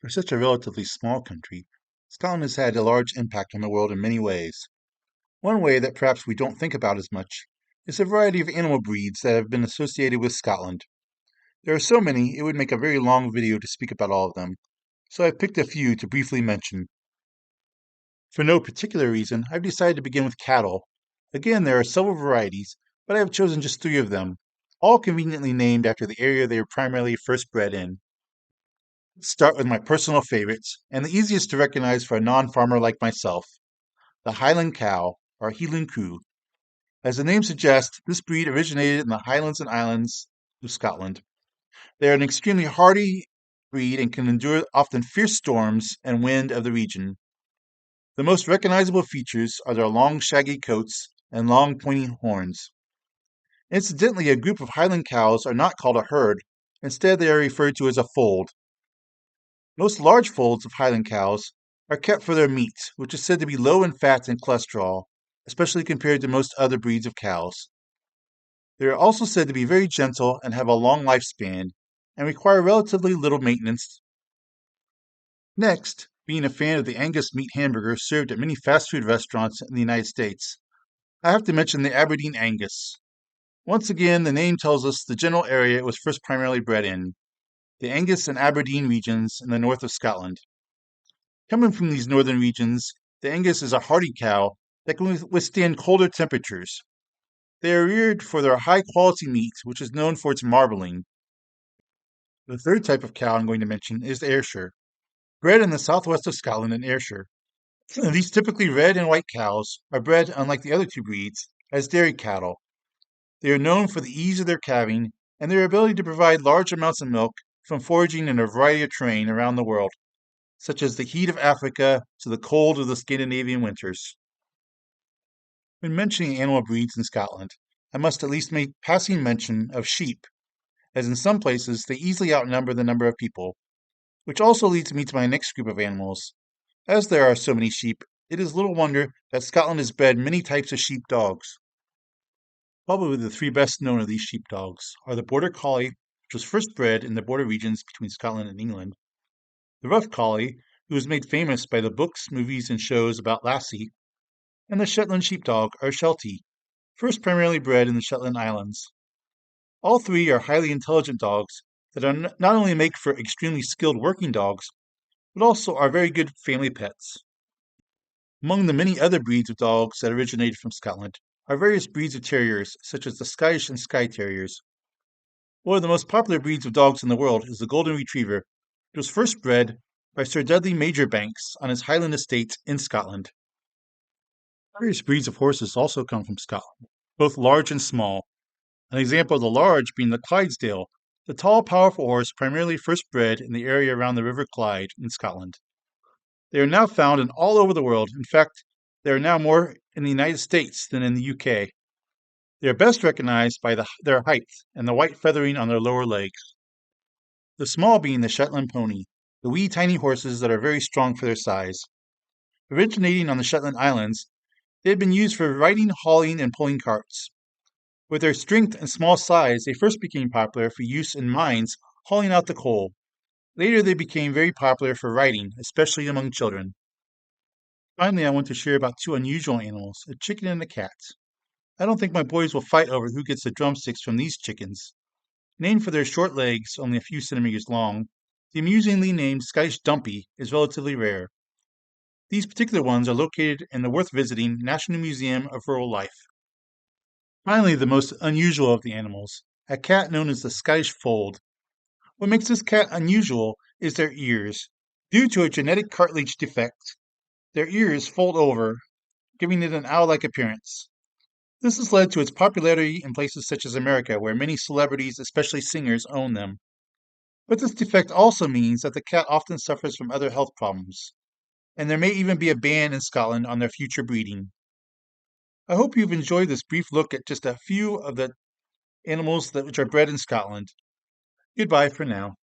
For such a relatively small country, Scotland has had a large impact on the world in many ways. One way that perhaps we don't think about as much is the variety of animal breeds that have been associated with Scotland. There are so many, it would make a very long video to speak about all of them, so I've picked a few to briefly mention. For no particular reason, I've decided to begin with cattle. Again, there are several varieties, but I have chosen just three of them, all conveniently named after the area they were primarily first bred in. Let's start with my personal favorites, and the easiest to recognize for a non-farmer like myself, the Highland cow, or Highland coo. As the name suggests, this breed originated in the Highlands and Islands of Scotland. They are an extremely hardy breed and can endure often fierce storms and wind of the region. The most recognizable features are their long shaggy coats and long pointy horns. Incidentally, a group of Highland cows are not called a herd. Instead, they are referred to as a fold. Most large folds of Highland cows are kept for their meat, which is said to be low in fat and cholesterol, especially compared to most other breeds of cows. They are also said to be very gentle and have a long lifespan, and require relatively little maintenance. Next, being a fan of the Angus meat hamburger served at many fast food restaurants in the United States, I have to mention the Aberdeen Angus. Once again, the name tells us the general area it was first primarily bred in, the Angus and Aberdeen regions in the north of Scotland. Coming from these northern regions, the Angus is a hardy cow that can withstand colder temperatures. They are reared for their high quality meat, which is known for its marbling. The third type of cow I'm going to mention is the Ayrshire. Bred in the southwest of Scotland in Ayrshire, these typically red and white cows are bred, unlike the other two breeds, as dairy cattle. They are known for the ease of their calving and their ability to provide large amounts of milk from foraging in a variety of terrain around the world, such as the heat of Africa to the cold of the Scandinavian winters. When mentioning animal breeds in Scotland, I must at least make passing mention of sheep, as in some places they easily outnumber the number of people, which also leads me to my next group of animals. As there are so many sheep, it is little wonder that Scotland has bred many types of sheep dogs. Probably the three best known of these sheep dogs are the Border Collie, which was first bred in the border regions between Scotland and England, the Rough Collie, who was made famous by the books, movies, and shows about Lassie, and the Shetland Sheepdog, or Sheltie, first primarily bred in the Shetland Islands. All three are highly intelligent dogs that are not only make for extremely skilled working dogs, but also are very good family pets. Among the many other breeds of dogs that originated from Scotland are various breeds of terriers, such as the Scottish and Skye Terriers. One of the most popular breeds of dogs in the world is the Golden Retriever, which was first bred by Sir Dudley Majorbanks on his Highland estate in Scotland. Various breeds of horses also come from Scotland, both large and small. An example of the large being the Clydesdale, the tall, powerful horse primarily first bred in the area around the River Clyde in Scotland. They are now found in all over the world. In fact, there are now more in the United States than in the UK. They are best recognized by their height and the white feathering on their lower legs. The small being the Shetland pony, the wee tiny horses that are very strong for their size. Originating on the Shetland Islands, they had been used for riding, hauling, and pulling carts. With their strength and small size, they first became popular for use in mines hauling out the coal. Later, they became very popular for riding, especially among children. Finally, I want to share about two unusual animals, a chicken and a cat. I don't think my boys will fight over who gets the drumsticks from these chickens. Named for their short legs, only a few centimeters long, the amusingly named Scottish Dumpy is relatively rare. These particular ones are located in the worth visiting National Museum of Rural Life. Finally, the most unusual of the animals, a cat known as the Scottish Fold. What makes this cat unusual is their ears. Due to a genetic cartilage defect, their ears fold over, giving it an owl-like appearance. This has led to its popularity in places such as America, where many celebrities, especially singers, own them. But this defect also means that the cat often suffers from other health problems, and there may even be a ban in Scotland on their future breeding. I hope you've enjoyed this brief look at just a few of the animals which are bred in Scotland. Goodbye for now.